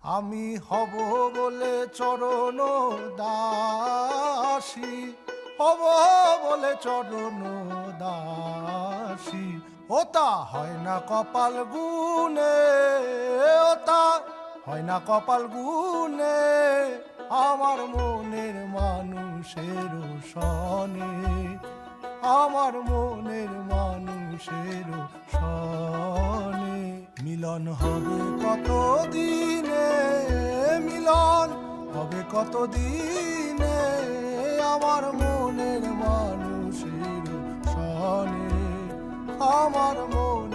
আমি হব বলে চরণ দাসী, হব বলে চরণ দাসী, ওটা হয় না কপাল গুনে, ওটা হয় না কপাল গুনে, আমার মনের মানুষের সনে, আমার মনের মানুষের সনে। মিলন হবে কত দিনে, মিলন হবে কত দিনে, আমার মনের মানুষের সনে, আমার মন